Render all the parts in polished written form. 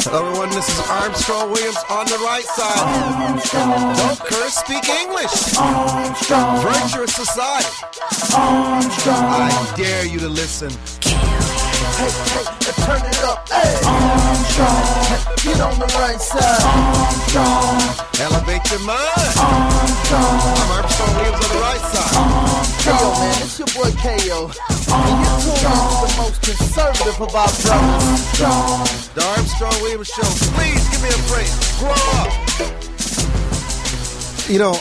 Hello, everyone. This is Armstrong Williams on the right side. Armstrong. Don't curse, speak English. Armstrong. Virtuous society. Armstrong. I dare you to listen. Hey, turn it up. Hey. Armstrong. Get on the right side. Armstrong. Elevate your mind. Armstrong. I'm Armstrong Williams on the right side. Armstrong. Yo, man, it's your boy K.O. And you're tuned into the most conservative of our brothers. Armstrong. The Armstrong Williams Show. Please give me a break. Grow up. You know,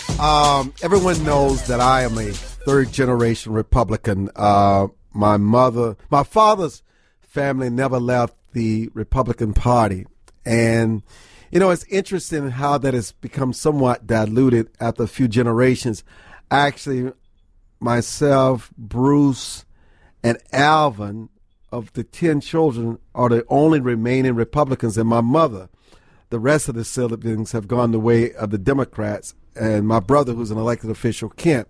everyone knows that I am a third-generation Republican. My father's family never left the Republican Party. And, you know, it's interesting how that has become somewhat diluted after a few generations. Actually, myself, Bruce, and Alvin, of the 10 children, are the only remaining Republicans, and my mother. The rest of the siblings have gone the way of the Democrats, and my brother, who's an elected official, Kent.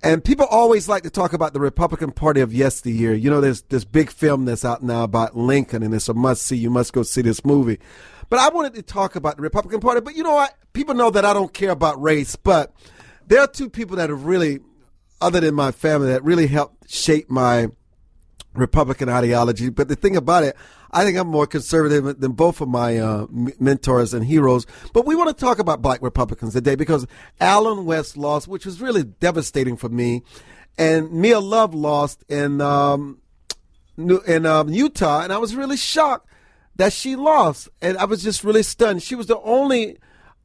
And people always like to talk about the Republican Party of yesteryear. You know, there's this big film that's out now about Lincoln, and it's a must-see. You must go see this movie. But I wanted to talk about the Republican Party. But you know what? People know that I don't care about race. But there are two people that have really, other than my family, that really helped shape my Republican ideology. But the thing about it, I think I'm more conservative than both of my mentors and heroes. But we want to talk about black Republicans today because Allen West lost, which was really devastating for me. And Mia Love lost in Utah. And I was really shocked that she lost. And I was just really stunned. She was the only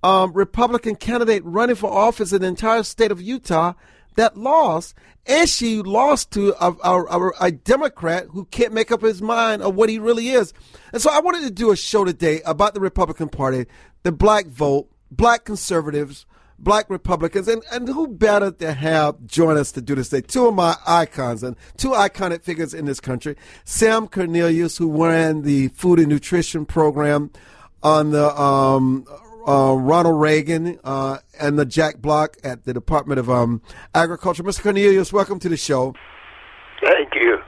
Republican candidate running for office in the entire state of Utah that lost, and she lost to a Democrat who can't make up his mind of what he really is. And so I wanted to do a show today about the Republican Party, the black vote, black conservatives, black Republicans, and who better to have join us to do this today? Two of my icons and two iconic figures in this country, Sam Cornelius, who ran the food and nutrition program on the Ronald Reagan and the Jack Block at the Department of Agriculture. Mr. Cornelius, welcome to the show. Thank you.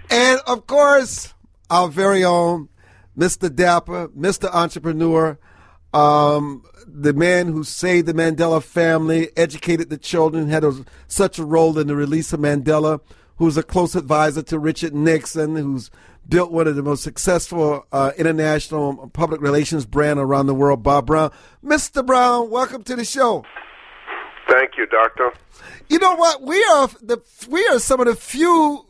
And, of course, our very own Mr. Dapper, Mr. Entrepreneur, the man who saved the Mandela family, educated the children, had such a role in the release of Mandela, who's a close advisor to Richard Nixon, who's built one of the most successful international public relations brand around the world, Bob Brown. Mr. Brown, welcome to the show. Thank you, Doctor. You know what? We are some of the few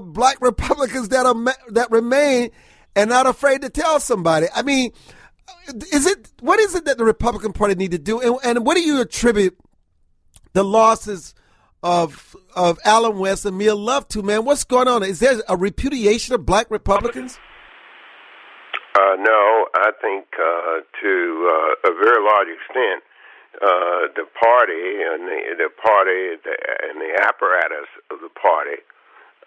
black Republicans that remain and not afraid to tell somebody. I mean, what is it that the Republican Party need to do, and what do you attribute the losses of Allen West and Mia Love to, man? What's going on? Is there a repudiation of black Republicans? No, I think to a very large extent, the party and the apparatus of the party,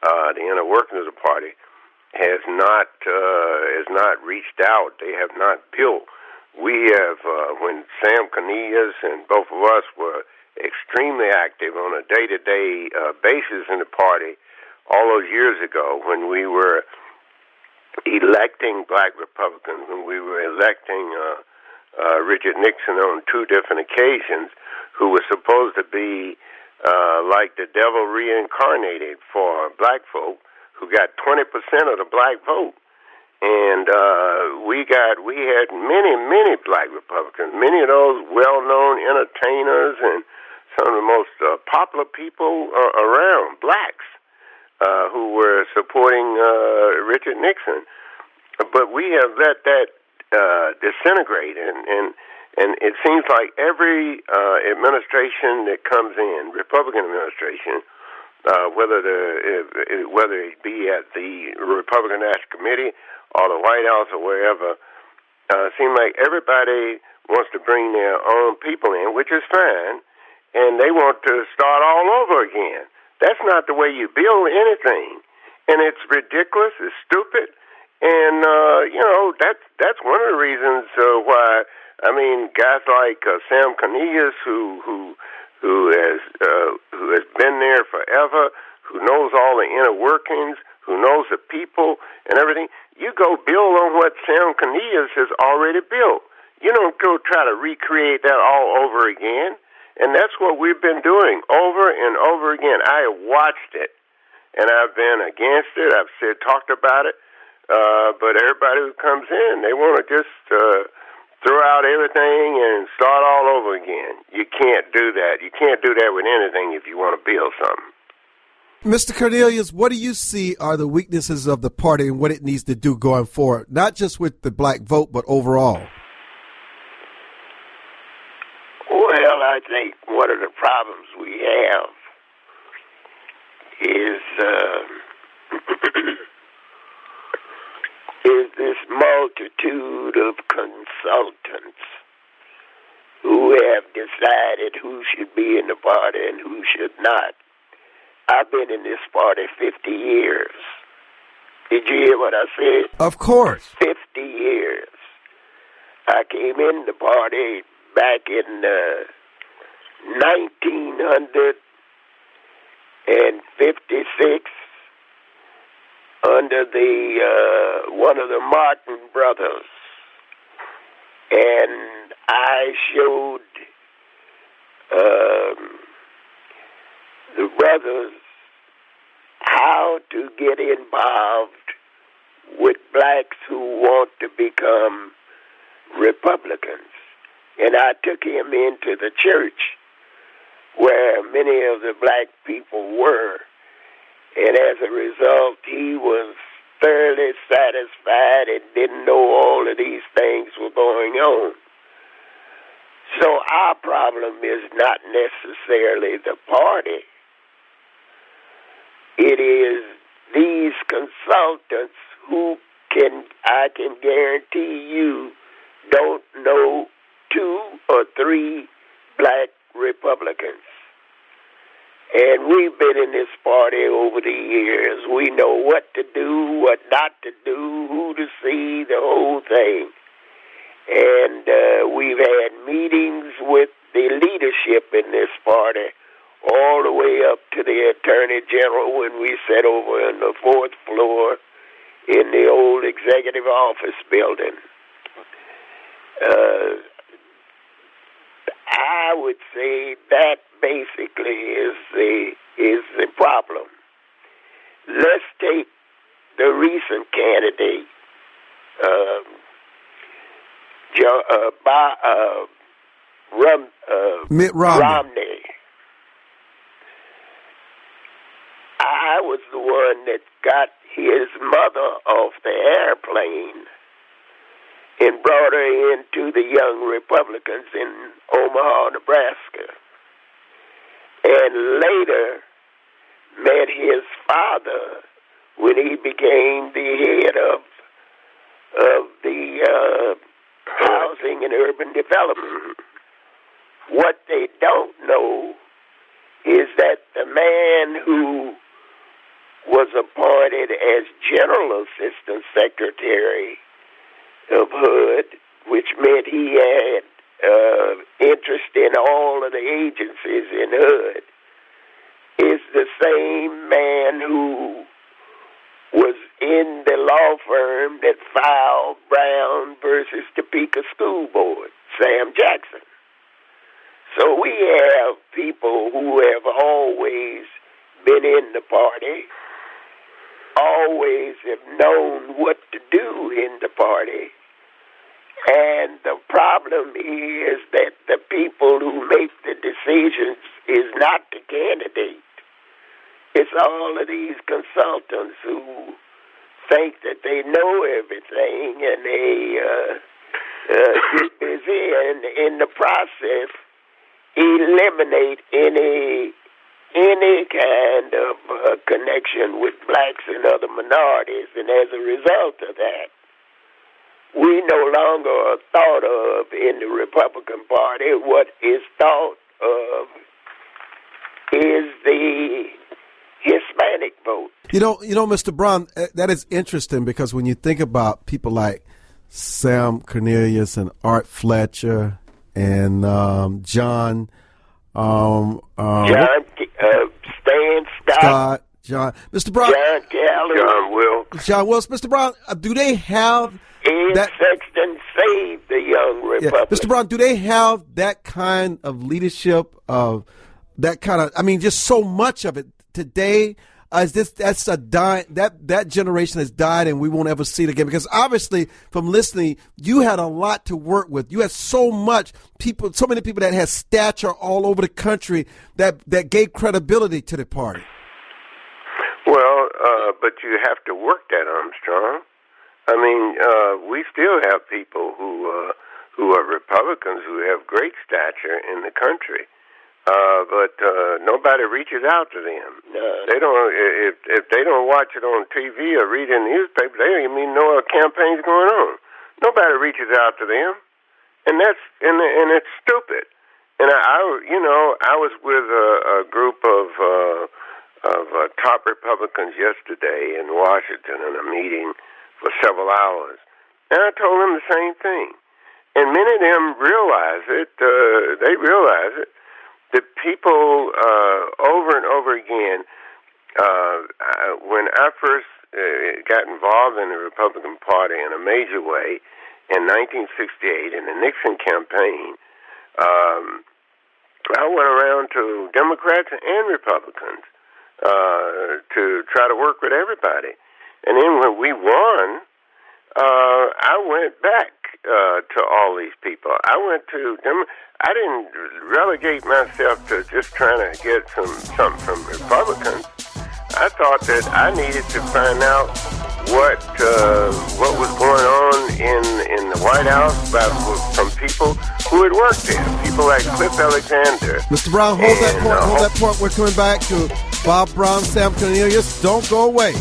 the inner workings of the party, has not reached out. They have not built. We have, when Sam Cornelius and both of us were extremely active on a day-to-day basis in the party all those years ago when we were electing black Republicans, when we were electing Richard Nixon on two different occasions, who was supposed to be like the devil reincarnated for black folk, who got 20% of the black vote. And we had many black Republicans, many of those well-known entertainers and some of the most popular people around, blacks, who were supporting Richard Nixon. But we have let that disintegrate, and it seems like every administration that comes in, Republican administration, whether it be at the Republican National Committee or the White House or wherever, seems like everybody wants to bring their own people in, which is fine. And they want to start all over again. That's not the way you build anything. And it's ridiculous, it's stupid. And, that's one of the reasons why, guys like Sam Cornelius, who has been there forever, who knows all the inner workings, who knows the people and everything. You go build on what Sam Cornelius has already built. You don't go try to recreate that all over again. And that's what we've been doing over and over again. I have watched it, and I've been against it. I've talked about it. But everybody who comes in, they want to just throw out everything and start all over again. You can't do that. You can't do that with anything if you want to build something. Mr. Cornelius, what do you see are the weaknesses of the party and what it needs to do going forward, not just with the black vote, but overall? Well, I think one of the problems we have is is this multitude of consultants who have decided who should be in the party and who should not. I've been in this party 50 years. Did you hear what I said? Of course. 50 years. I came in the party back in 1956 under the one of the Martin brothers, and I showed the brothers how to get involved with blacks who want to become Republicans. And I took him into the church where many of the black people were. And as a result, he was thoroughly satisfied and didn't know all of these things were going on. So our problem is not necessarily the party. It is these consultants who I can guarantee you, don't know 2 or 3 black Republicans. And we've been in this party over the years. We know what to do, what not to do, who to see, the whole thing. And we've had meetings with the leadership in this party all the way up to the Attorney General when we sat over on the 4th floor in the old executive office building. I would say that basically is the problem. Let's take the recent candidate, Mitt Romney. I was the one that got his mother off the airplane and brought her into the Young Republicans in Omaha, Nebraska. And later met his father when he became the head of the housing and urban development. What they don't know is that the man who was appointed as General Assistant Secretary of HUD, which meant he had interest in all of the agencies in HUD, is the same man who was in the law firm that filed Brown versus Topeka School Board, Sam Jackson. So we have people who have always been in the party, always have known what to do in the party. And the problem is that the people who make the decisions is not the candidate. It's all of these consultants who think that they know everything and they get busy and in the process eliminate any kind of connection with blacks and other minorities. And as a result of that, we no longer are thought of in the Republican Party. What is thought of is the Hispanic vote. You know, Mr. Brown, that is interesting because when you think about people like Sam Cornelius and Art Fletcher and John Stan Scott, Mr. Brown. John Kelly. John Wilkes. John Wilkes. Mr. Brown, do they have Ed Sexton saved the young Republic. Mr. Brown, do they have that kind of leadership, of that kind of, I mean, just so much of it today? That generation has died and we won't ever see it again, because obviously from listening, you had a lot to work with. You had so many people that had stature all over the country that gave credibility to the party. Well, but you have to work that, Armstrong. I mean, we still have people who are Republicans who have great stature in the country. But nobody reaches out to them. No. They don't. If they don't watch it on TV or read in the newspaper, they don't even know a campaign's going on. Nobody reaches out to them, and it's stupid. And I was with a group of top Republicans yesterday in Washington in a meeting for several hours, and I told them the same thing. And many of them realize it. They realize it. The people over and over again, when I first got involved in the Republican Party in a major way in 1968 in the Nixon campaign, I went around to Democrats and Republicans to try to work with everybody. And then when we won, I went back to all these people. I went to them. I didn't relegate myself to just trying to get something from Republicans. I thought that I needed to find out what was going on in the White House from people who had worked there, people like Cliff Alexander. Mr. Brown, hold that point. Hold that point. We're coming back to Bob Brown, Sam Cornelius. Don't go away.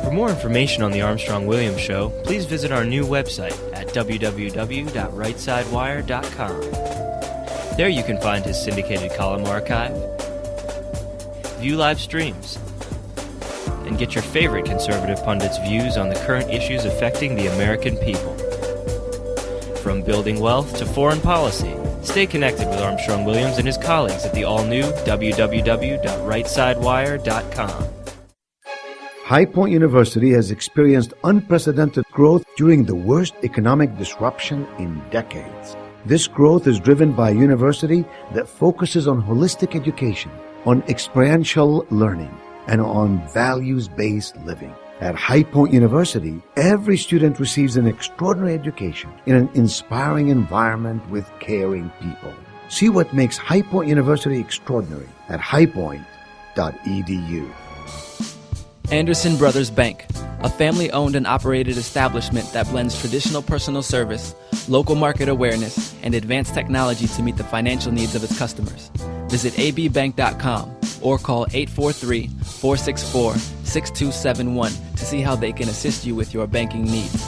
For more information on the Armstrong-Williams Show, please visit our new website at www.rightsidewire.com. There you can find his syndicated column archive, view live streams, and get your favorite conservative pundits' views on the current issues affecting the American people. From building wealth to foreign policy, stay connected with Armstrong-Williams and his colleagues at the all-new www.rightsidewire.com. High Point University has experienced unprecedented growth during the worst economic disruption in decades. This growth is driven by a university that focuses on holistic education, on experiential learning, and on values-based living. At High Point University, every student receives an extraordinary education in an inspiring environment with caring people. See what makes High Point University extraordinary at highpoint.edu. Anderson Brothers Bank, a family-owned and operated establishment that blends traditional personal service, local market awareness, and advanced technology to meet the financial needs of its customers. Visit abbank.com or call 843-464-6271 to see how they can assist you with your banking needs.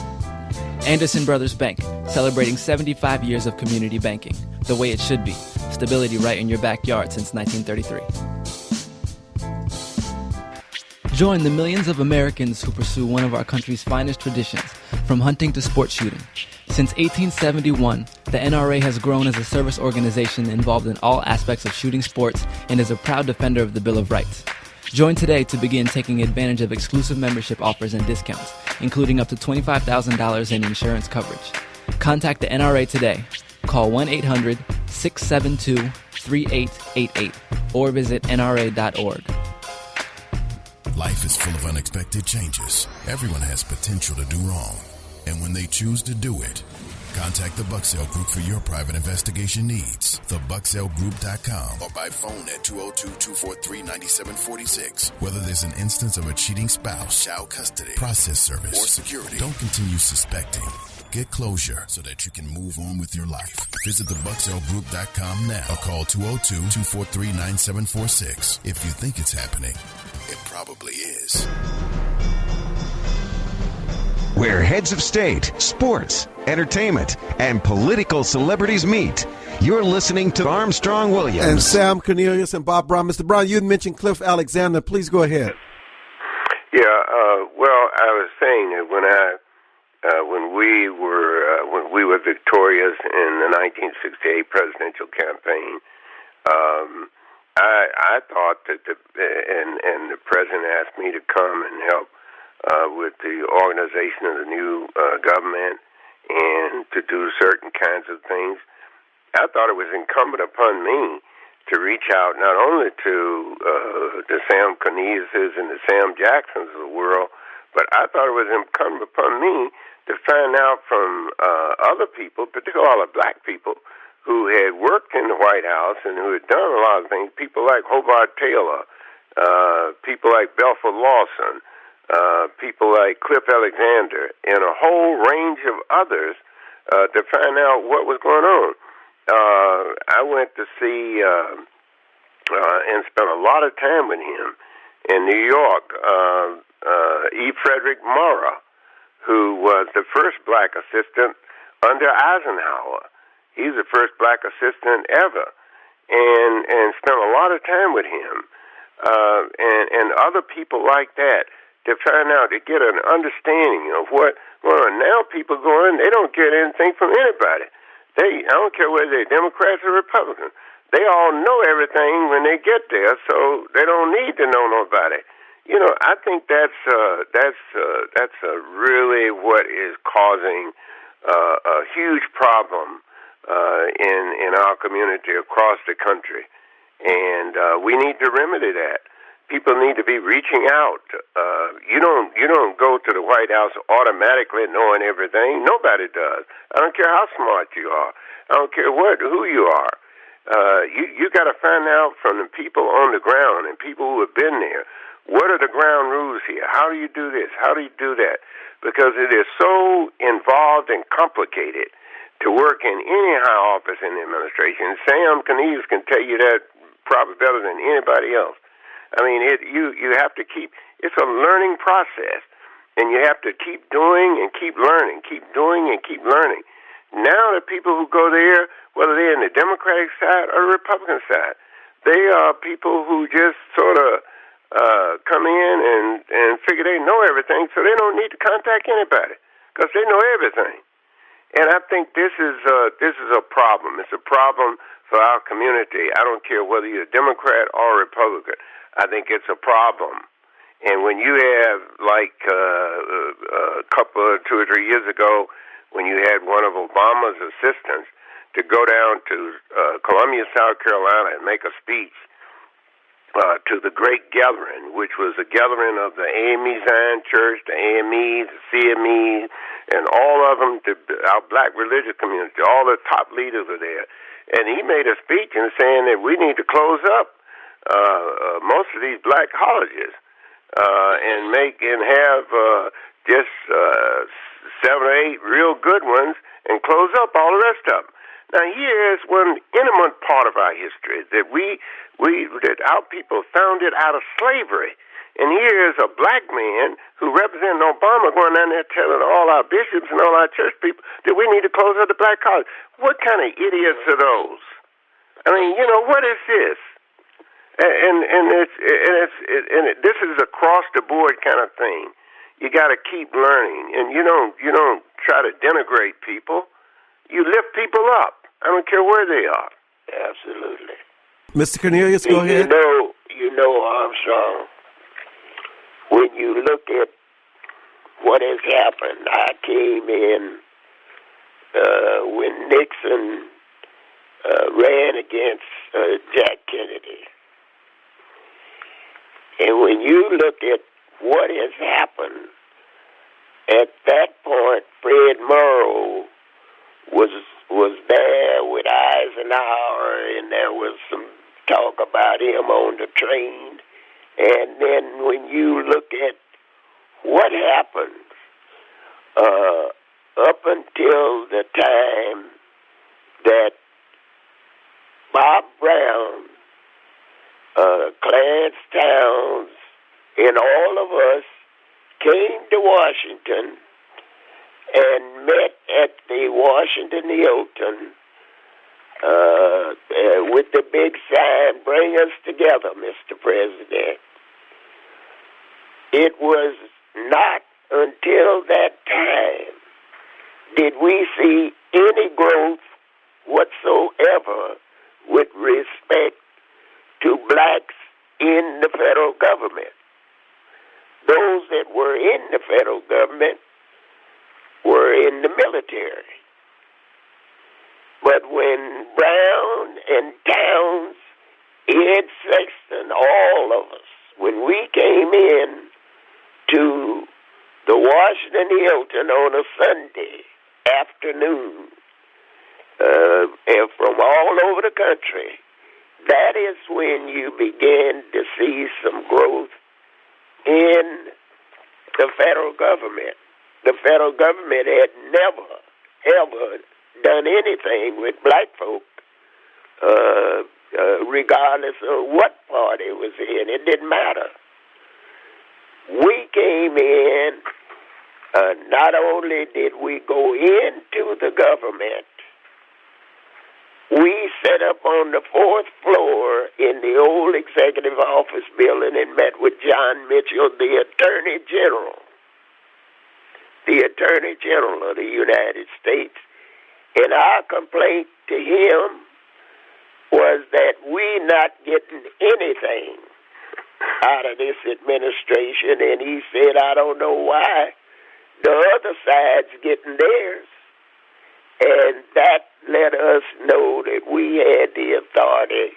Anderson Brothers Bank, celebrating 75 years of community banking, the way it should be. Stability right in your backyard since 1933. Join the millions of Americans who pursue one of our country's finest traditions, from hunting to sport shooting. Since 1871, the NRA has grown as a service organization involved in all aspects of shooting sports and is a proud defender of the Bill of Rights. Join today to begin taking advantage of exclusive membership offers and discounts, including up to $25,000 in insurance coverage. Contact the NRA today. Call 1-800-672-3888 or visit nra.org. Life is full of unexpected changes. Everyone has potential to do wrong. And when they choose to do it, contact the Bucksell Group for your private investigation needs. TheBucksellGroup.com or by phone at 202-243-9746. Whether there's an instance of a cheating spouse, child custody, process service, or security, don't continue suspecting. Get closure so that you can move on with your life. Visit TheBucksellGroup.com now or call 202-243-9746. If you think it's happening, it probably is. Where heads of state, sports, entertainment, and political celebrities meet. You're listening to Armstrong Williams. And Sam Cornelius and Bob Brown. Mr. Brown, you had mentioned Cliff Alexander. Please go ahead. Yeah, well, I was saying that when I when we were victorious in the 1968 presidential campaign. I thought that and the president asked me to come and help with the organization of the new government and to do certain kinds of things. I thought it was incumbent upon me to reach out not only to the Sam Corneliuses and the Sam Jacksons of the world, but I thought it was incumbent upon me to find out from other people, particularly all the black people, who had worked in the White House and who had done a lot of things, people like Hobart Taylor, people like Belford Lawson, people like Cliff Alexander, and a whole range of others to find out what was going on. I went to see and spent a lot of time with him in New York, E. Frederick Murrah, who was the first black assistant under Eisenhower. He's the first black assistant ever, and spent a lot of time with him, and other people like that to find out, to get an understanding of what. Well, now people go in, they don't get anything from anybody. I don't care whether they're Democrats or Republicans. They all know everything when they get there, so they don't need to know nobody. You know, I think that's really what is causing a huge problem in our community across the country, and we need to remedy that. People need to be reaching out. You don't go to the White House automatically knowing everything. Nobody does. I don't care how smart you are. I don't care who you are. You got to find out from the people on the ground and people who have been there. What are the ground rules here? How do you do this? How do you do that? Because it is so involved and complicated to work in any high office in the administration. Sam Cornelius can tell you that probably better than anybody else. I mean, you have to keep. It's a learning process, and you have to keep doing and keep learning, keep doing and keep learning. Now the people who go there, whether they're in the Democratic side or the Republican side, they are people who just sort of come in and figure they know everything, so they don't need to contact anybody because they know everything. And I think this is a problem. It's a problem for our community. I don't care whether you're a Democrat or a Republican. I think it's a problem. And when you have, like a couple, 2 or 3 years ago, when you had one of Obama's assistants to go down to Columbia, South Carolina and make a speech to the Great Gathering, which was a gathering of the AME Zion Church, the AMEs, the CMEs, and all of them, our black religious community, all the top leaders are there. And he made a speech and saying that we need to close up most of these black colleges and have just 7 or 8 real good ones and close up all the rest of them. Now, here's one intimate part of our history that that our people found it out of slavery. And here's a black man who represented Obama going down there telling all our bishops and all our church people that we need to close up the black college. What kind of idiots are those? I mean, you know, what is this? This is a across the board kind of thing. You got to keep learning, and you don't try to denigrate people. You lift people up. I don't care where they are. Absolutely. Mr. Cornelius, go ahead. You know, Armstrong, when you look at what has happened, I came in when Nixon ran against Jack Kennedy. And when you look at what has happened, at that point, Fred Murrow was there with Eisenhower, and there was some talk about him on the train. And then when you look at what happened up until the time that Bob Brown, Clarence Towns, and all of us came to Washington and met at the Washington Hilton with the big sign, "Bring us together, Mr. President." It was not until that time did we see any growth whatsoever with respect to blacks in the federal government. Those that were in the federal government were in the military. But when Brown and Towns, Ed Sexton, all of us, when we came in to the Washington Hilton on a Sunday afternoon, and from all over the country, that is when you began to see some growth in the federal government. The federal government had never, ever done anything with black folk, regardless of what party it was in. It didn't matter. We came in, not only did we go into the government, we set up on the 4th floor in the old executive office building and met with John Mitchell, the Attorney General. The Attorney General of the United States. And our complaint to him was that we not getting anything out of this administration. And he said, I don't know why the other side's getting theirs. And that let us know that we had the authority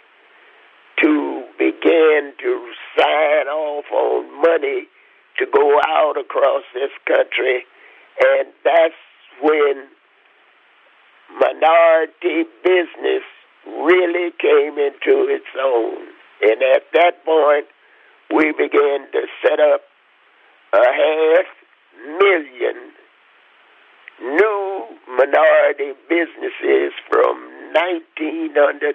to begin to sign off on money to go out across this country. And that's when minority business really came into its own. And at that point, we began to set up 500,000 new minority businesses from 1970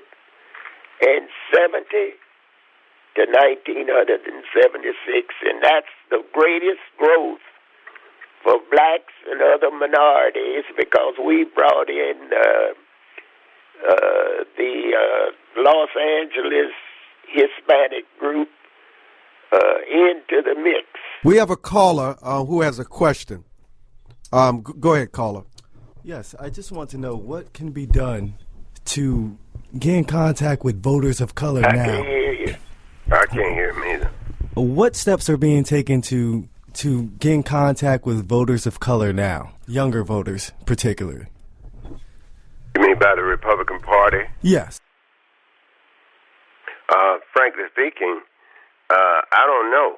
to 1976. And that's the greatest growth for blacks and other minorities because we brought in the Los Angeles Hispanic group into the mix. We have a caller who has a question. Go ahead, caller. Yes, I just want to know what can be done to get in contact with voters of color now. I can't hear you. I can't hear him either. What steps are being taken to get in contact with voters of color now, younger voters particularly? You mean by the Republican Party? Yes. Frankly speaking, I don't know.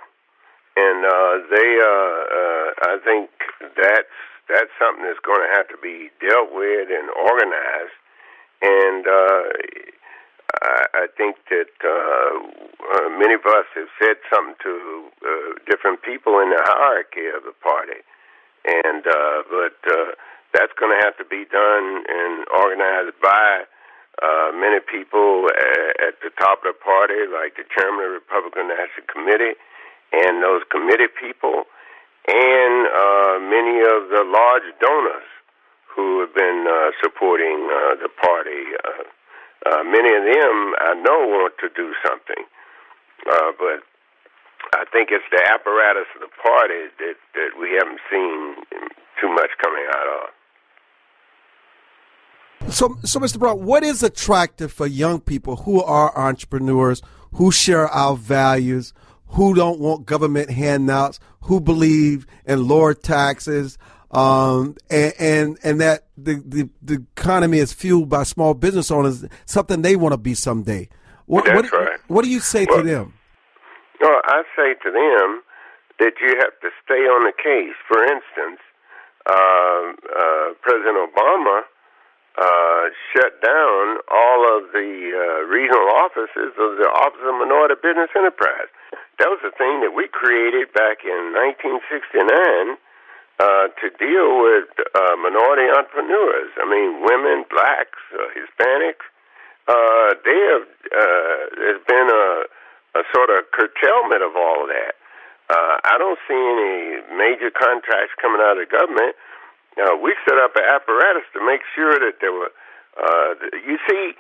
And I think that's something that's going to have to be dealt with and organized. And I think that many of us have said something to different people in the hierarchy of the party. And but that's going to have to be done and organized by many people at the top of the party, like the chairman of the Republican National Committee, and those committee people, and many of the large donors who have been supporting the party. Many of them, I know, want to do something, but I think it's the apparatus of the party that we haven't seen too much coming out of. So, Mr. Brown, what is attractive for young people who are entrepreneurs, who share our values, who don't want government handouts, who believe in lower taxes, and that the economy is fueled by small business owners, something they want to be someday? That's right. What do you say to them? Well, I say to them that you have to stay on the case. For instance, President Obama shut down all of the regional offices of the Office of Minority Business Enterprise. That was a thing that we created back in 1969 to deal with minority entrepreneurs. I mean, women, blacks, Hispanics. There's been a sort of curtailment of all of that. I don't see any major contracts coming out of the government. We set up an apparatus to make sure that there were, you see,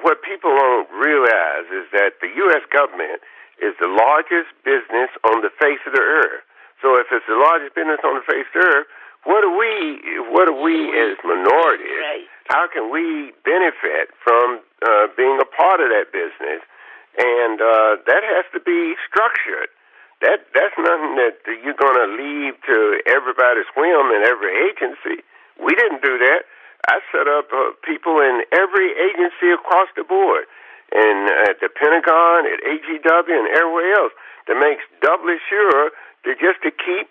what people don't realize is that the U.S. government is the largest business on the face of the earth. So if it's the largest business on the face of the earth, what do we as minorities? Right. How can we benefit from being a part of that business? And that has to be structured. That's nothing that you're going to leave to everybody's whim in every agency. We didn't do that. I set up people in every agency across the board, and at the Pentagon, at AGW, and everywhere else, to make doubly sure that just to keep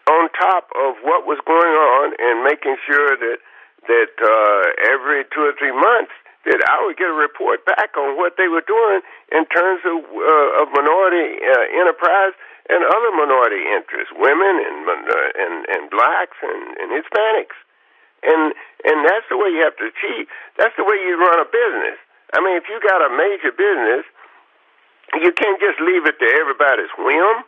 on top of what was going on and making sure that every 2 or 3 months that I would get a report back on what they were doing in terms of minority enterprise and other minority interests, women and blacks and Hispanics, and that's the way you have to achieve. That's the way you run a business. I mean, if you got a major business, you can't just leave it to everybody's whim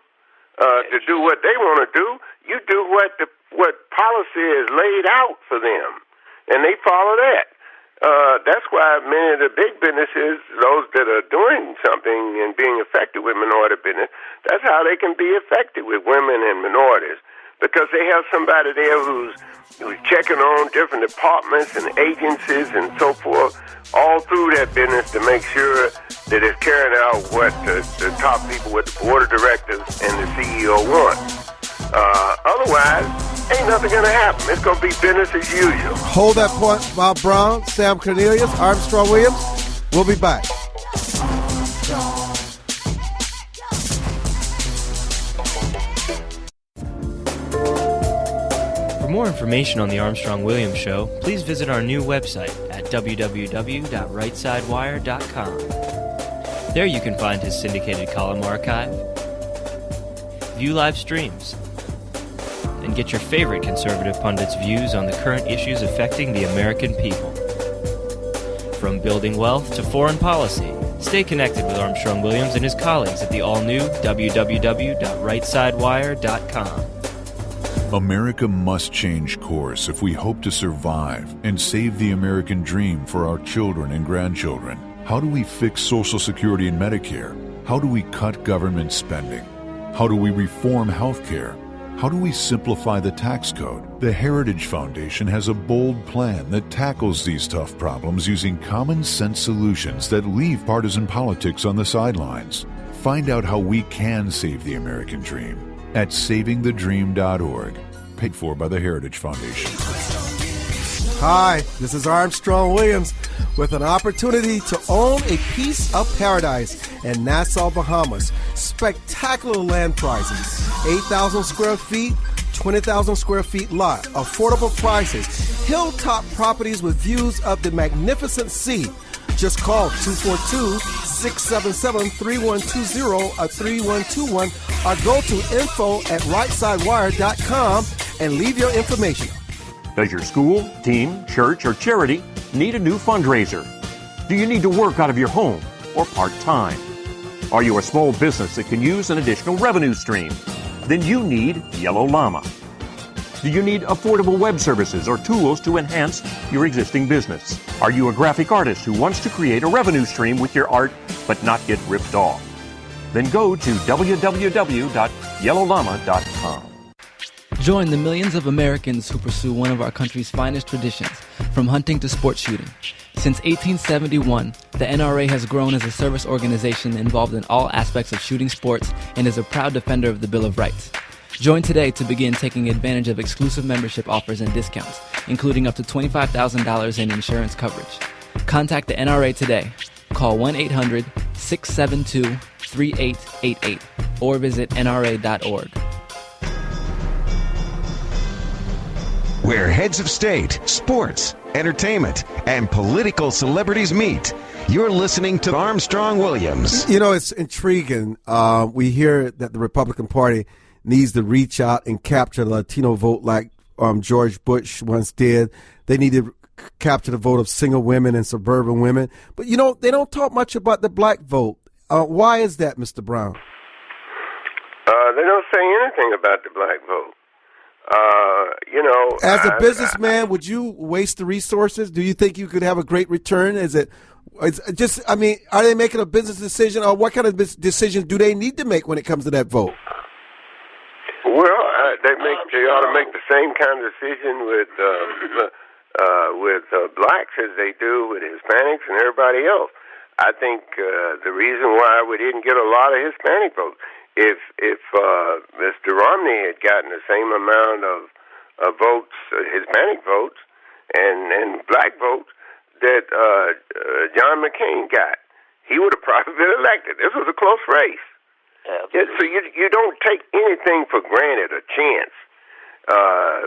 to do what they want to do. You do what policy is laid out for them, and they follow that. That's why many of the big businesses, those that are doing something and being effective with minority business, that's how they can be effective with women and minorities, because they have somebody there who's checking on different departments and agencies and so forth all through that business to make sure that it's carrying out what the top people with the board of directors and the CEO want. Otherwise, ain't nothing going to happen. It's going to be business as usual. Hold that point, Bob Brown, Sam Cornelius, Armstrong Williams. We'll be back. For more information on the Armstrong Williams Show, please visit our new website at www.rightsidewire.com. There you can find his syndicated column archive, view live streams, and get your favorite conservative pundits' views on the current issues affecting the American people. From building wealth to foreign policy, stay connected with Armstrong Williams and his colleagues at the all-new www.rightsidewire.com. America must change course if we hope to survive and save the American dream for our children and grandchildren. How do we fix Social Security and Medicare? How do we cut government spending? How do we reform health care? How do we simplify the tax code? The Heritage Foundation has a bold plan that tackles these tough problems using common sense solutions that leave partisan politics on the sidelines. Find out how we can save the American dream at savingthedream.org, paid for by the Heritage Foundation. Hi, this is Armstrong Williams with an opportunity to own a piece of paradise in Nassau, Bahamas. Spectacular land prices, 8,000 square feet, 20,000 square feet lot, affordable prices, hilltop properties with views of the magnificent sea. Just call 242-677-3120 or 3121 or go to info@rightsidewire.com and leave your information. Does your school, team, church, or charity need a new fundraiser? Do you need to work out of your home or part-time? Are you a small business that can use an additional revenue stream? Then you need Yellow Llama. Do you need affordable web services or tools to enhance your existing business? Are you a graphic artist who wants to create a revenue stream with your art but not get ripped off? Then go to www.yellowllama.com. Join the millions of Americans who pursue one of our country's finest traditions, from hunting to sport shooting. Since 1871, the NRA has grown as a service organization involved in all aspects of shooting sports and is a proud defender of the Bill of Rights. Join today to begin taking advantage of exclusive membership offers and discounts, including up to $25,000 in insurance coverage. Contact the NRA today. Call 1-800-672-3888 or visit nra.org. Where heads of state, sports, entertainment, and political celebrities meet. You're listening to Armstrong Williams. You know, it's intriguing. We hear that the Republican Party needs to reach out and capture the Latino vote like George Bush once did. They need to capture the vote of single women and suburban women. But, you know, they don't talk much about the black vote. Why is that, Mr. Brown? They don't say anything about the black vote. You know, as a businessman, would you waste the resources? Do you think you could have a great return? It's just, I mean, are they making a business decision, or what kind of decisions do they need to make when it comes to that vote? Well, they ought to make the same kind of decision with blacks as they do with Hispanics and everybody else. I think the reason why we didn't get a lot of Hispanic votes, if Mr. Romney had gotten the same amount of votes, Hispanic votes, and black votes that John McCain got, he would have probably been elected. This was a close race. So you don't take anything for granted, a chance.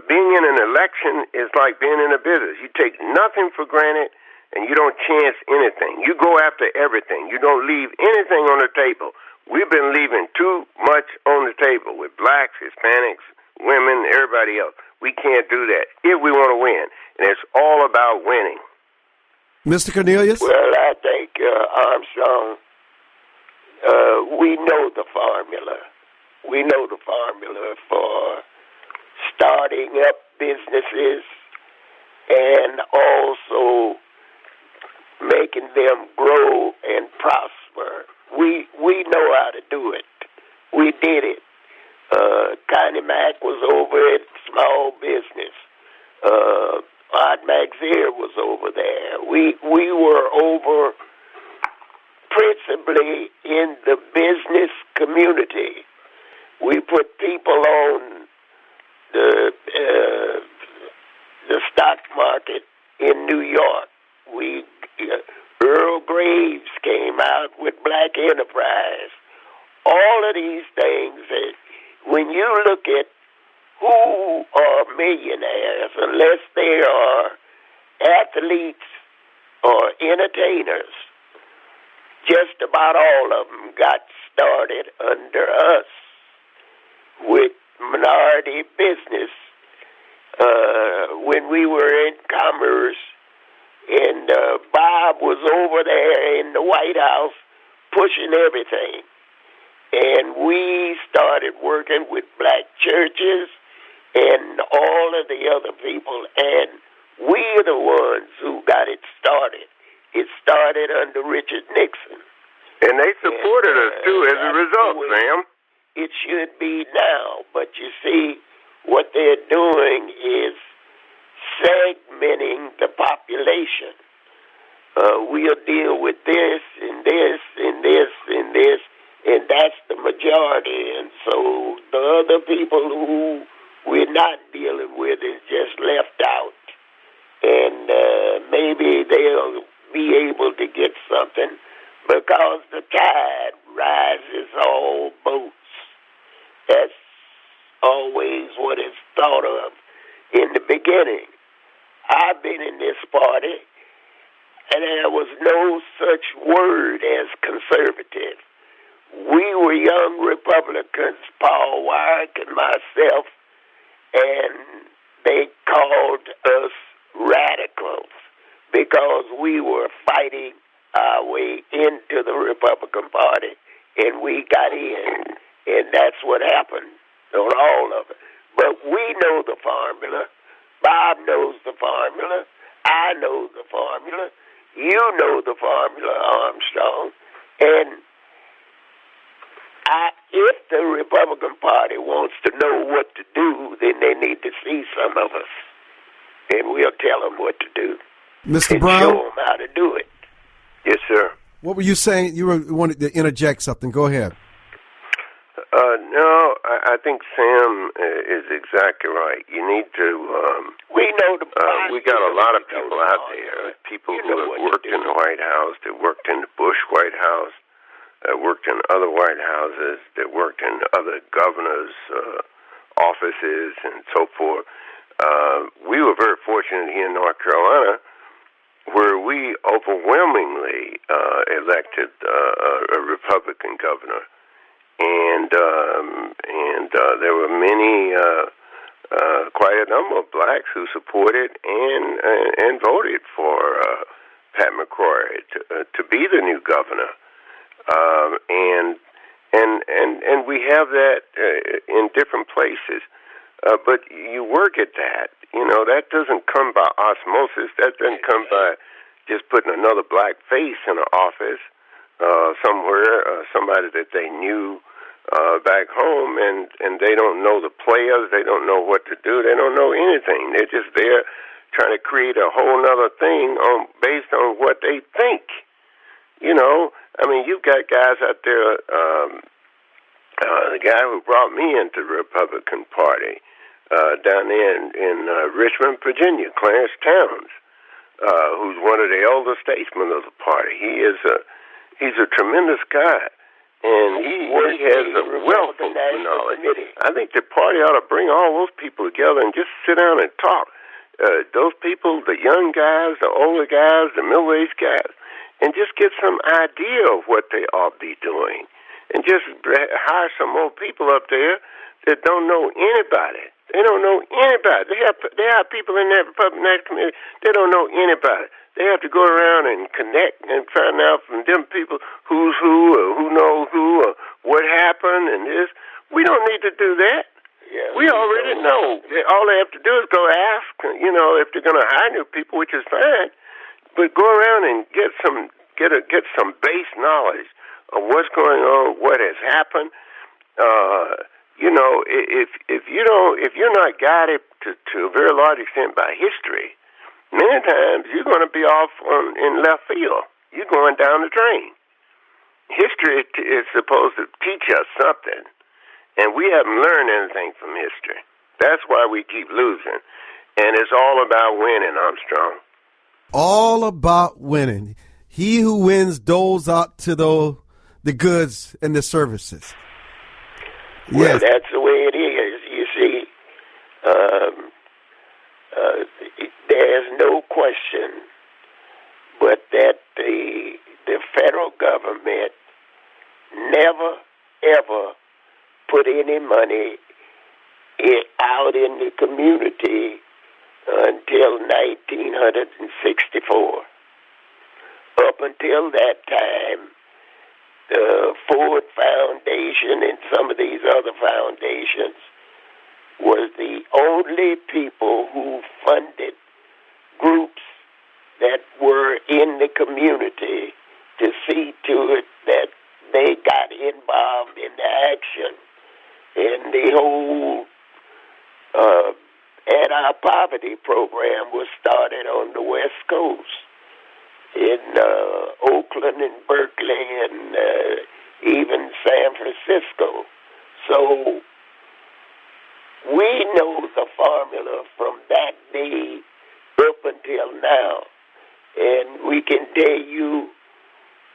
Being in an election is like being in a business. You take nothing for granted, and you don't chance anything. You go after everything. You don't leave anything on the table. We've been leaving too much on the table with blacks, Hispanics, women, everybody else. We can't do that if we want to win, and it's all about winning. Mr. Cornelius? Well, I think, Armstrong, we know the formula. We know the formula for starting up businesses and also making them grow and prosper. We know how to do it. We did it. Connie Mack was over at small business. Art Maxier was over there. We were over principally in the business community. We put people on the stock market in New York. Earl Graves came out with Black Enterprise. All of these things, when you look at who are millionaires, unless they are athletes or entertainers, just about all of them got started under us with minority business when we were in commerce. And Bob was over there in the White House pushing everything. And we started working with black churches and all of the other people. And we're the ones who got it started. It started under Richard Nixon. And they supported us, too, as a result, Sam. It should be now. But you see, what they're doing is segmenting the population. We'll deal with this and this and this and this, and that's the majority. And so the other people who we're not dealing with is just left out. And maybe they'll be able to get something because the tide rises all boats. That's always what is thought of in the beginning. I've been in this party, and there was no such word as conservative. We were young Republicans, Paul Wyrick and myself, and they called us radicals because we were fighting our way into the Republican Party, and we got in, and that's what happened on all of it. But we know the formula. Bob knows the formula. I know the formula. You know the formula, Armstrong. And if the Republican Party wants to know what to do, then they need to see some of us. And we'll tell them what to do. Mr. And Brown? show them how to do it. Yes, sir. What were you saying? You wanted to interject something. Go ahead. No, I think Sam is exactly right. You need to. We know we got a lot of people out there. People who have worked in the White House, that worked in the Bush White House, that worked in other White Houses, that worked in other governors' offices, and so forth. We were very fortunate here in North Carolina, where we overwhelmingly elected a Republican governor. And there were many, quite a number of blacks who supported and voted for Pat McCrory to be the new governor. And we have that in different places. But you work at that. You know, that doesn't come by osmosis. That doesn't come by just putting another black face in an office somewhere, somebody that they knew back home, and they don't know the players. They don't know what to do. They don't know anything. They're just there trying to create a whole other thing based on what they think. You know, I mean, you've got guys out there. The guy who brought me into the Republican Party down there in Richmond, Virginia, Clarence Towns, who's one of the elder statesmen of the party. He's a tremendous guy, and he has a wealth of knowledge. I think the party ought to bring all those people together and just sit down and talk. Those people, the young guys, the older guys, the middle-aged guys, and just get some idea of what they ought to be doing. And just hire some more people up there that don't know anybody. They don't know anybody. They have people in that Republican National Committee. They don't know anybody. They have to go around and connect and find out from them people who's who or who knows who or what happened and this. We don't need to do that. Yeah, we already know. All they have to do is go ask, if they're going to hire new people, which is fine. But go around and get some base knowledge of what's going on, what has happened. If you're not guided to a very large extent by history, many times you're going to be off in left field. You're going down the drain. History is supposed to teach us something, and we haven't learned anything from history. That's why we keep losing, and it's all about winning, Armstrong. All about winning. He who wins doles out to the goods and the services. Well, yes. That's the way it is. You see, there's no question but that the federal government never, ever put any money out in the community until 1964. Up until that time, the Ford Foundation and some of these other foundations was the only people who funded groups that were in the community to see to it that they got involved in the action. And the whole anti-poverty program was started on the West Coast, in Oakland and Berkeley and even San Francisco. So we know the formula from that day up until now, and we can tell you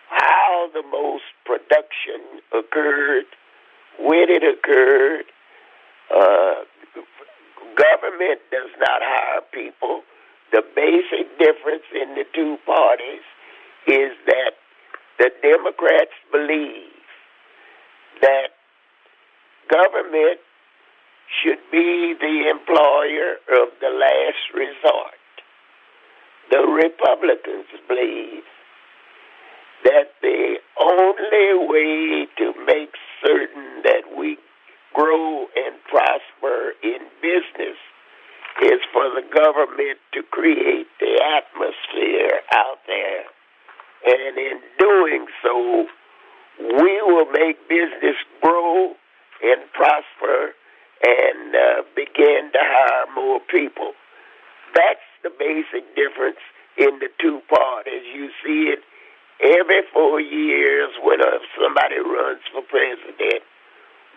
how the most production occurred, when it occurred. Government does not hire people. The basic difference in the two parties is that the Democrats believe that government should be the employer of the last resort. The Republicans believe that the only way to make certain that we grow and prosper in business is for the government to create the atmosphere out there. And in doing so, we will make business grow and prosper and begin to hire more people. That's the basic difference in the two parties. You see it every 4 years when somebody runs for president.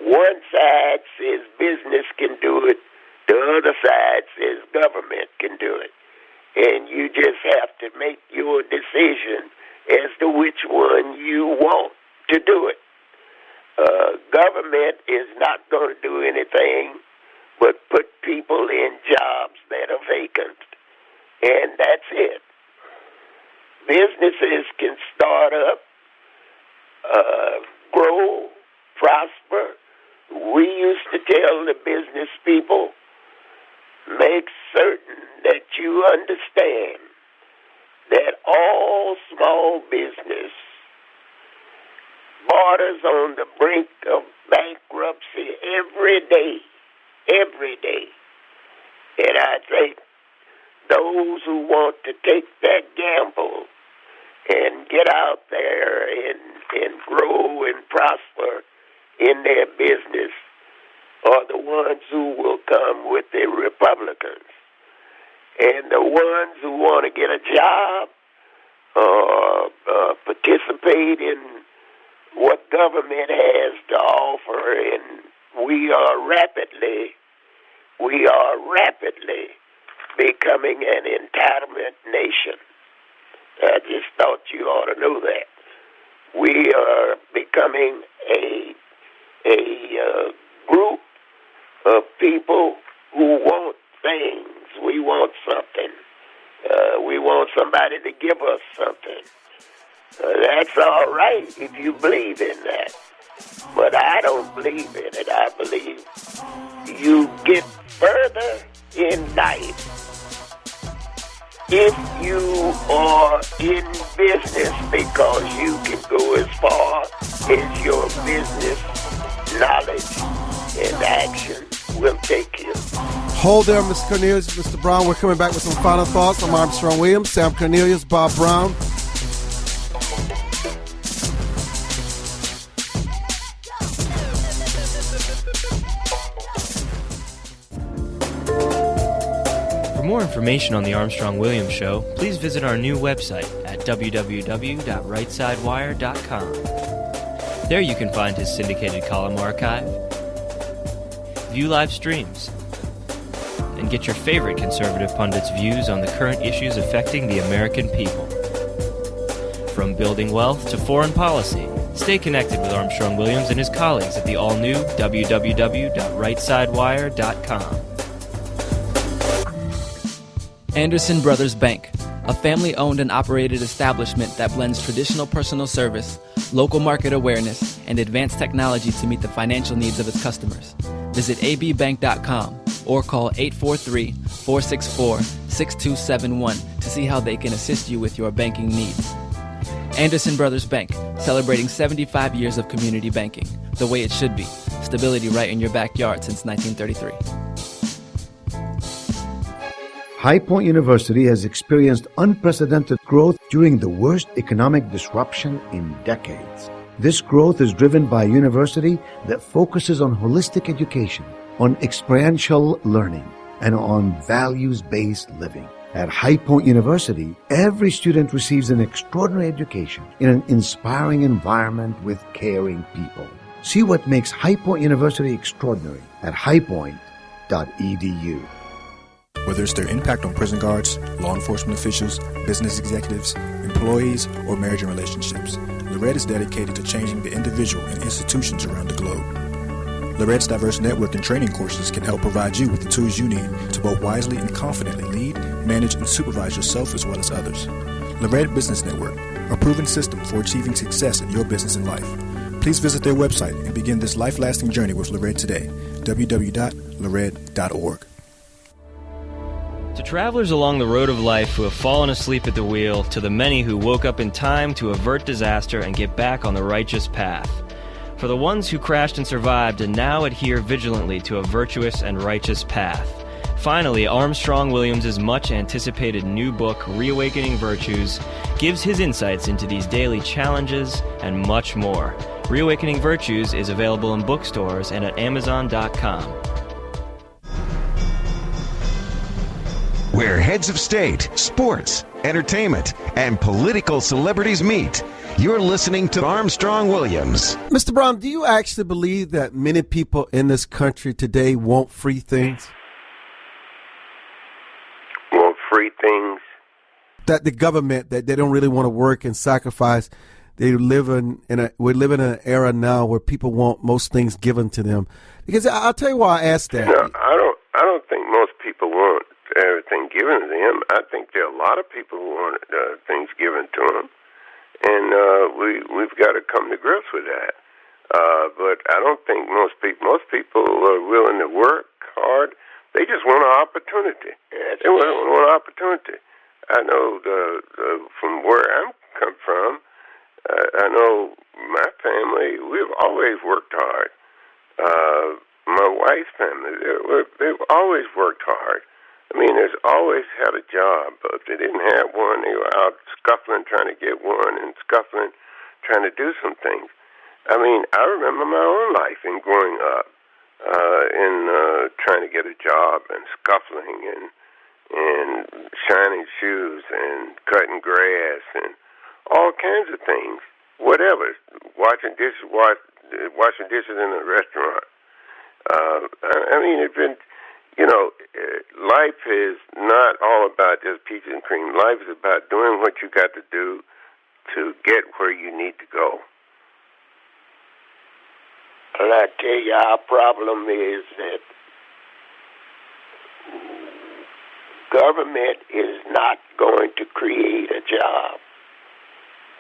One side says business can do it. The other side says government can do it. And you just have to make your decision as to which one you want to do it. Government is not going to do anything but put people in jobs that are vacant. And that's it. Businesses can start up, grow, prosper. We used to tell the business people, make certain that you understand that all small business borders on the brink of bankruptcy every day. And I think those who want to take that gamble and get out there and grow and prosper in their business are the ones who will come with the Republicans. And the ones who want to get a job or participate in what government has to offer, and we are rapidly becoming an entitlement nation. I just thought you ought to know that. We are becoming a group of people who want things. We want something. We want somebody to give us something. That's all right if you believe in that. But I don't believe in it. I believe you get further in life if you are in business, because you can go as far as your business knowledge and action will take you. Hold there, Mr. Cornelius, Mr. Brown. We're coming back with some final thoughts. I'm Armstrong Williams, Sam Cornelius, Bob Brown. For more information on the Armstrong-Williams Show, please visit our new website at www.rightsidewire.com. There you can find his syndicated column archive, view live streams, and get your favorite conservative pundits' views on the current issues affecting the American people. From building wealth to foreign policy, stay connected with Armstrong Williams and his colleagues at the all-new www.rightsidewire.com. Anderson Brothers Bank, a family-owned and operated establishment that blends traditional personal service, local market awareness, and advanced technology to meet the financial needs of its customers. Visit abbank.com or call 843-464-6271 to see how they can assist you with your banking needs. Anderson Brothers Bank, celebrating 75 years of community banking, the way it should be. Stability right in your backyard since 1933. High Point University has experienced unprecedented growth during the worst economic disruption in decades. This growth is driven by a university that focuses on holistic education, on experiential learning, and on values-based living. At High Point University, every student receives an extraordinary education in an inspiring environment with caring people. See what makes High Point University extraordinary at highpoint.edu. Whether it's their impact on prison guards, law enforcement officials, business executives, employees, or marriage and relationships, Lorette is dedicated to changing the individual and institutions around the globe. Lorette's diverse network and training courses can help provide you with the tools you need to both wisely and confidently lead, manage, and supervise yourself as well as others. Lorette Business Network, a proven system for achieving success in your business and life. Please visit their website and begin this life-lasting journey with Lorette today, www.lorette.org. To travelers along the road of life who have fallen asleep at the wheel, to the many who woke up in time to avert disaster and get back on the righteous path. For the ones who crashed and survived and now adhere vigilantly to a virtuous and righteous path. Finally, Armstrong Williams' much-anticipated new book, Reawakening Virtues, gives his insights into these daily challenges and much more. Reawakening Virtues is available in bookstores and at Amazon.com. Where heads of state, sports, entertainment, and political celebrities meet. You're listening to Armstrong Williams. Mr. Brown, do you actually believe that many people in this country today want free things? Want free things? That the government, that they don't really want to work and sacrifice. We're living in an era now where people want most things given to them. Because I'll tell you why I asked that. No, I don't think most people want everything given to them. I think there are a lot of people who want things given to them, and we've got to come to grips with that. But I don't think most people are willing to work hard. They just want an opportunity. They want an opportunity. I know from where I'm come from. I know my family. We've always worked hard. My wife's family. They've always worked hard. I mean, there's always had a job, but if they didn't have one, they were out scuffling trying to get one and scuffling trying to do some things. I mean, I remember my own life in growing up, in trying to get a job and scuffling and shining shoes and cutting grass and all kinds of things, whatever, washing dishes in a restaurant. I mean, it's been, life is not all about just peaches and cream. Life is about doing what you got to do to get where you need to go. And I tell you, our problem is that government is not going to create a job.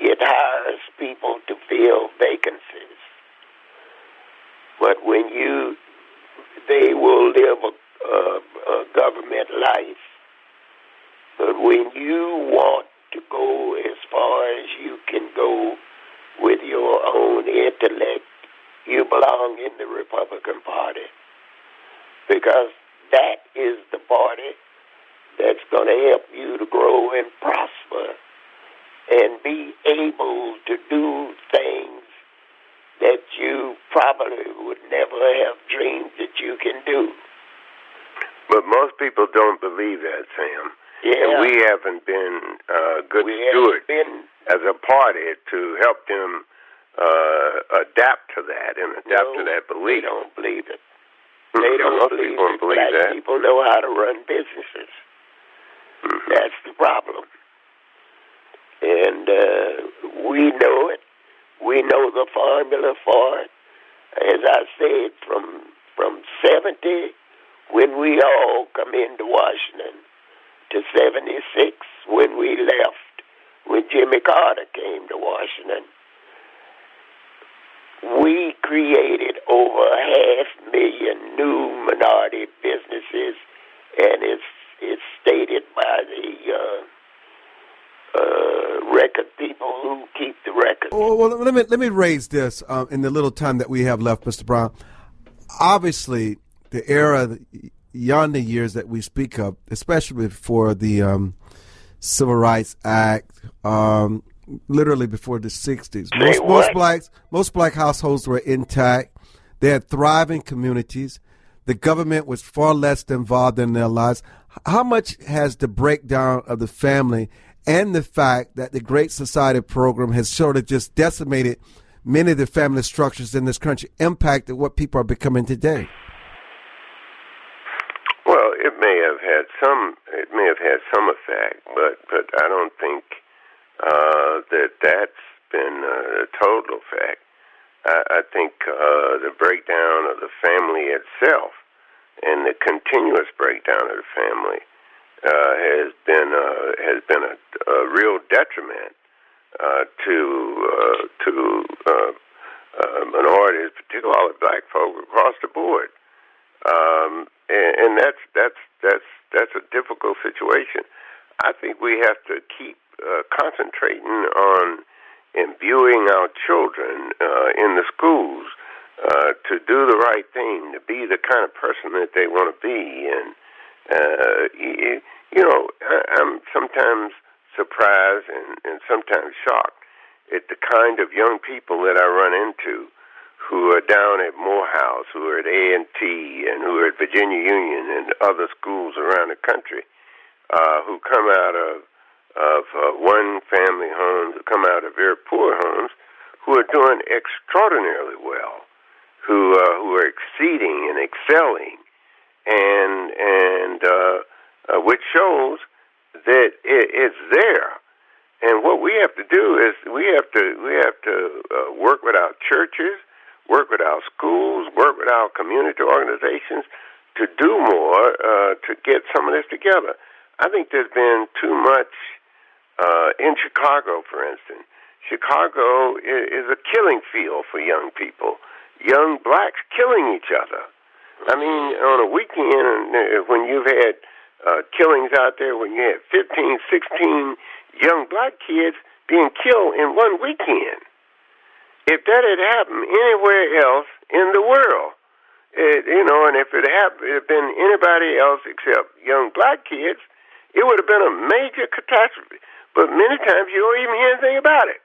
It hires people to fill vacancies. But they will live a government life. But when you want to go as far as you can go with your own intellect, you belong in the Republican Party, because that is the party that's going to help you to grow and prosper and be able to do things that you probably would never have dreamed that you can do. But most people don't believe that, Sam. Yeah. And we haven't been good stewards as a party to help them adapt to that and adapt to that belief. They don't believe it. They don't believe it. Black people know how to run businesses. Mm-hmm. That's the problem. And we know it. We know the formula for it. As I said, from 70, when we all come into Washington, to 76, when we left, when Jimmy Carter came to Washington, we created over 500,000 new minority businesses, and it's stated by the record people who keep the record. Well, let me raise this in the little time that we have left, Mr. Brown. Obviously, the era, yonder years that we speak of, especially before the Civil Rights Act, literally before the 60s. Most black households were intact. They had thriving communities. The government was far less involved in their lives. How much has the breakdown of the family and the fact that the Great Society program has sort of just decimated many of the family structures in this country impacted what people are becoming today? Well, it may have had some effect, but I don't think that's been a total effect. I think the breakdown of the family itself and the continuous breakdown of the family has been a real detriment to minorities, particularly black folk across the board, and that's a difficult situation. I think we have to keep concentrating on imbuing our children in the schools to do the right thing, to be the kind of person that they want to be. And, I'm sometimes surprised and sometimes shocked at the kind of young people that I run into who are down at Morehouse, who are at A&T, and who are at Virginia Union and other schools around the country, who come out of one-family homes, who come out of very poor homes, who are doing extraordinarily well, who are exceeding and excelling, and which shows that it's there. And what we have to do is we have to work with our churches, work with our schools, work with our community organizations to do more to get some of this together. I think there's been too much in Chicago, for instance. Chicago is a killing field for young people. Young blacks killing each other. I mean, on a weekend, when you've had killings out there, when you had 15, 16 young black kids being killed in one weekend, if that had happened anywhere else in the world, and if it had been anybody else except young black kids, it would have been a major catastrophe. But many times you don't even hear anything about it.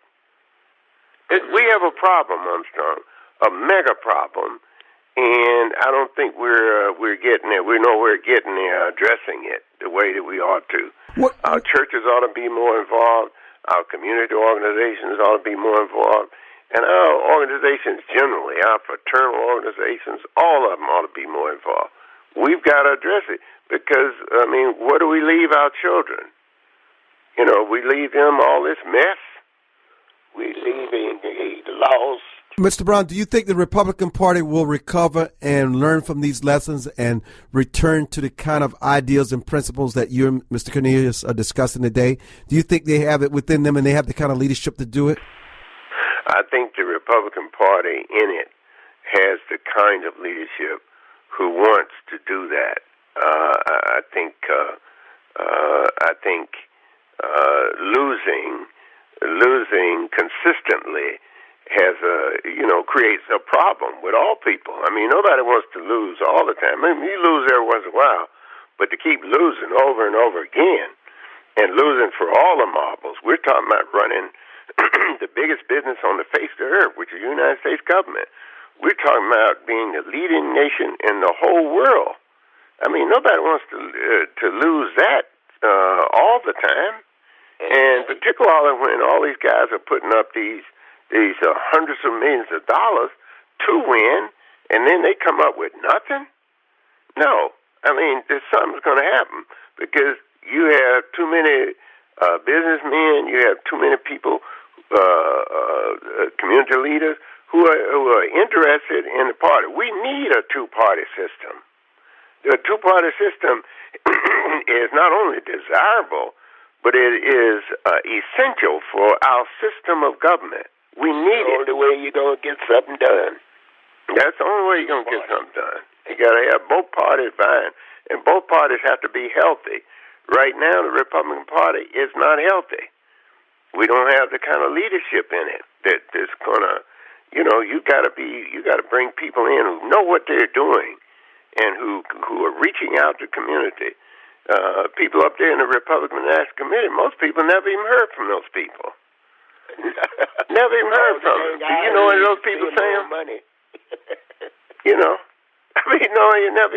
We have a problem, Armstrong, a mega problem, and I don't think we're getting it. We're nowhere getting there addressing it the way that we ought to. What? Our churches ought to be more involved. Our community organizations ought to be more involved. And our organizations generally, our fraternal organizations, all of them ought to be more involved. We've got to address it because, I mean, what do we leave our children? You know, we leave them all this mess. We leave the laws. Mr. Brown, do you think the Republican Party will recover and learn from these lessons and return to the kind of ideals and principles that you and Mr. Cornelius are discussing today? Do you think they have it within them and they have the kind of leadership to do it? I think the Republican Party in it has the kind of leadership who wants to do that. I think losing consistently creates a problem with all people. I mean, nobody wants to lose all the time. I mean, you lose every once in a while, but to keep losing over and over again and losing for all the marbles, we're talking about running the biggest business on the face of the earth, which is the United States government. We're talking about being the leading nation in the whole world. I mean, nobody wants to lose that all the time, and particularly when all these guys are putting up these hundreds of millions of dollars to win, and then they come up with nothing. No, I mean, something's going to happen because you have too many businessmen, you have too many people, community leaders who are interested in the party. We need a two-party system. The two-party system is not only desirable, but it is essential for our system of government. We need it. The only way you're going to get something done. That's the only way you're going to get something done. You got to have both parties vying, and both parties have to be healthy. Right now, the Republican Party is not healthy. We don't have the kind of leadership in it that's gonna, you got to bring people in who know what they're doing and who are reaching out to community. People up there in the Republican National Committee, most people never even heard from those people. Never even heard from them. Do you know what those people saying? Money. You never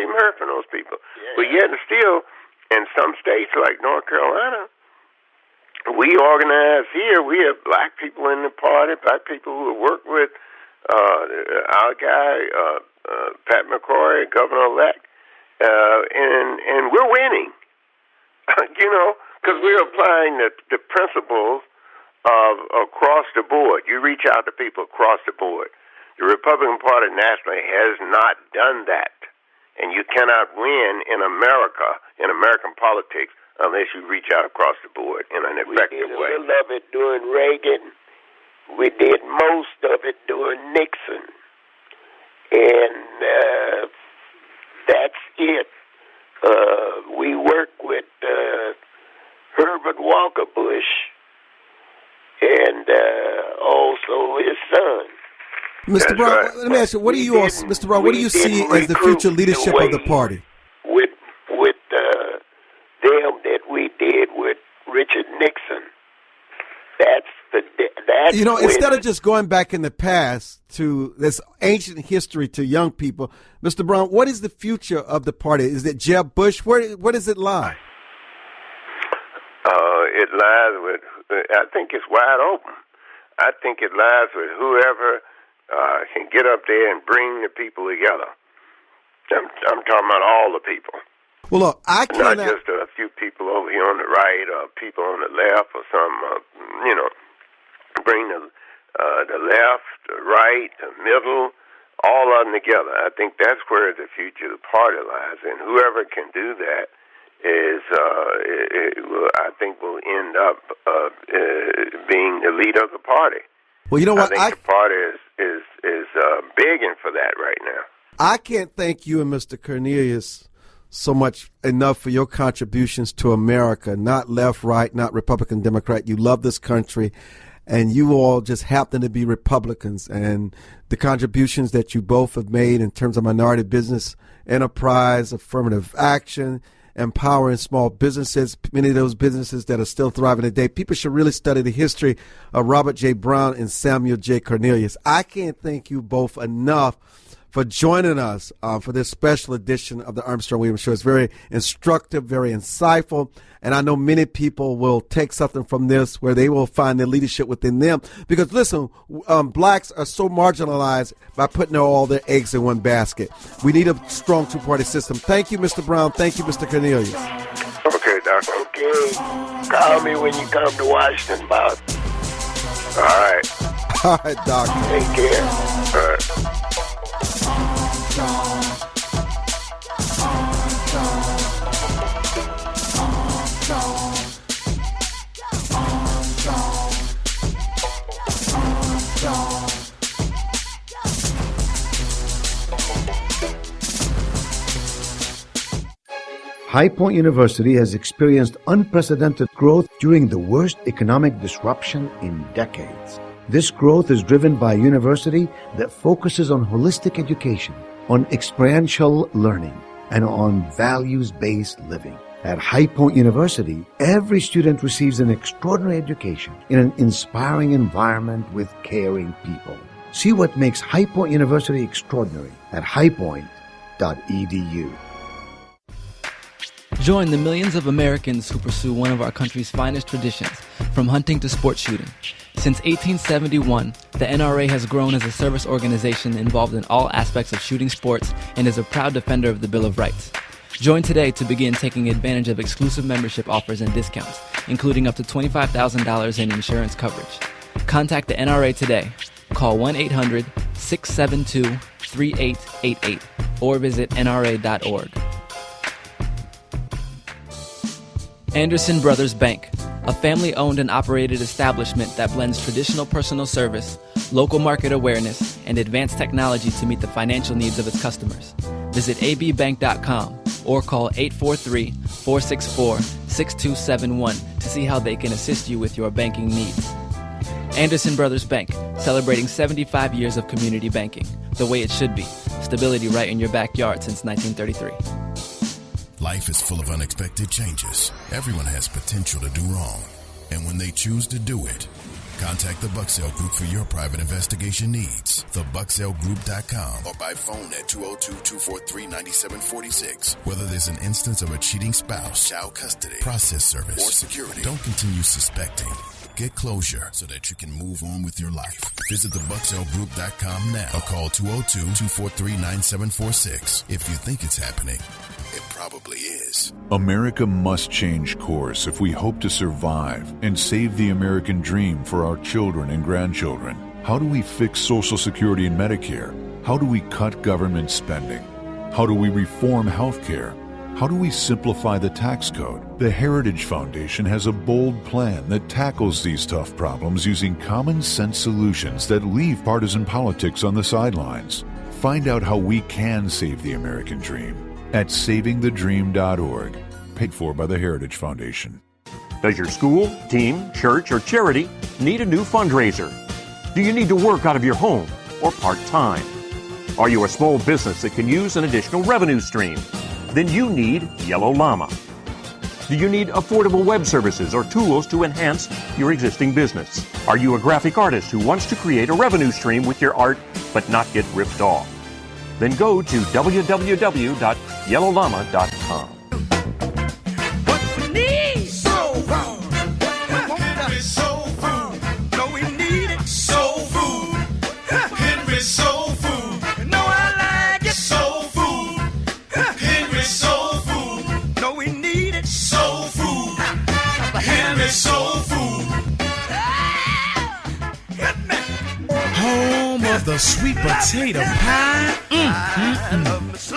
even heard from those people. Yeah. But yet and still, in some states like North Carolina, we organize here. We have black people in the party, black people who work with our guy, Pat McCrory, governor-elect, and we're winning, because we're applying the principles of across the board. You reach out to people across the board. The Republican Party nationally has not done that, and you cannot win in America, in American politics, unless you reach out across the board in an effective way. We did a little of it during Reagan. We did most of it during Nixon, and that's it. We work with Herbert Walker Bush and also his son. Mr. Brown, let me ask you, Mr. Brown, what do you see as the future leadership of the party? With them that we did with Richard Nixon. Instead of just going back in the past to this ancient history to young people, Mr. Brown, what is the future of the party? Is it Jeb Bush? Where does it lie? It lies with, I think it's wide open. I think it lies with whoever can get up there and bring the people together. I'm talking about all the people. Well, look, I cannot... Not just a few people over here on the right or people on the left or some, bring the left, the right, the middle, all of them together. I think that's where the future of the party lies, and whoever can do that I think will end up being the leader of the party. Well, you know what? I think the party is begging for that right now. I can't thank you and Mr. Cornelius so much enough for your contributions to America, not left, right, not Republican, Democrat. You love this country, and you all just happen to be Republicans. And the contributions that you both have made in terms of minority business, enterprise, affirmative action, empowering small businesses, many of those businesses that are still thriving today. People should really study the history of Robert J. Brown and Samuel J. Cornelius. I can't thank you both enough for joining us for this special edition of the Armstrong-Williams Show. It's very instructive, very insightful, and I know many people will take something from this where they will find their leadership within them. Because, listen, blacks are so marginalized by putting all their eggs in one basket. We need a strong two-party system. Thank you, Mr. Brown. Thank you, Mr. Cornelius. Okay, Doctor. Okay. Call me when you come to Washington, Bob. All right. All right, Doctor. Take care. All right. High Point University has experienced unprecedented growth during the worst economic disruption in decades. This growth is driven by a university that focuses on holistic education, on experiential learning, and on values-based living. At High Point University, every student receives an extraordinary education in an inspiring environment with caring people. See what makes High Point University extraordinary at highpoint.edu. Join the millions of Americans who pursue one of our country's finest traditions, from hunting to sport shooting. Since 1871, the NRA has grown as a service organization involved in all aspects of shooting sports and is a proud defender of the Bill of Rights. Join today to begin taking advantage of exclusive membership offers and discounts, including up to $25,000 in insurance coverage. Contact the NRA today. Call 1-800-672-3888 or visit nra.org. Anderson Brothers Bank, a family-owned and operated establishment that blends traditional personal service, local market awareness, and advanced technology to meet the financial needs of its customers. Visit abbank.com or call 843-464-6271 to see how they can assist you with your banking needs. Anderson Brothers Bank, celebrating 75 years of community banking, the way it should be. Stability right in your backyard since 1933. Life is full of unexpected changes. Everyone has potential to do wrong. And when they choose to do it, contact the Bucksell Group for your private investigation needs. TheBucksellGroup.com or by phone at 202-243-9746. Whether there's an instance of a cheating spouse, child custody, process service, or security, don't continue suspecting. Get closure so that you can move on with your life. Visit TheBucksellGroup.com now or call 202-243-9746. If you think it's happening, it probably is. America must change course if we hope to survive and save the American dream for our children and grandchildren. How do we fix Social Security and Medicare? How do we cut government spending? How do we reform health care? How do we simplify the tax code? The Heritage Foundation has a bold plan that tackles these tough problems using common sense solutions that leave partisan politics on the sidelines. Find out how we can save the American dream at savingthedream.org, paid for by the Heritage Foundation. Does your school, team, church, or charity need a new fundraiser? Do you need to work out of your home or part-time? Are you a small business that can use an additional revenue stream? Then you need Yellow Llama. Do you need affordable web services or tools to enhance your existing business? Are you a graphic artist who wants to create a revenue stream with your art but not get ripped off? Then go to www.yellowllama.com. What we need soul food. Henry soul food. No, we need it. Soul food. Henry soul food. No, I like it. Soul food. Henry soul food. No, we need it. Soul food. Henry soul food. Home of the sweet potato pie.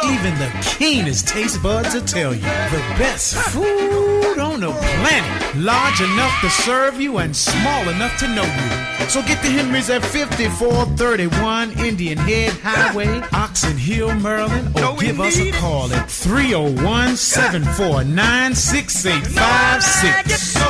Even the keenest taste buds will tell you the best food on the planet. Large enough to serve you and small enough to know you. So get to Henry's at 5431 Indian Head Highway, Oxon Hill, Maryland, or give us a call at 301-749-6856.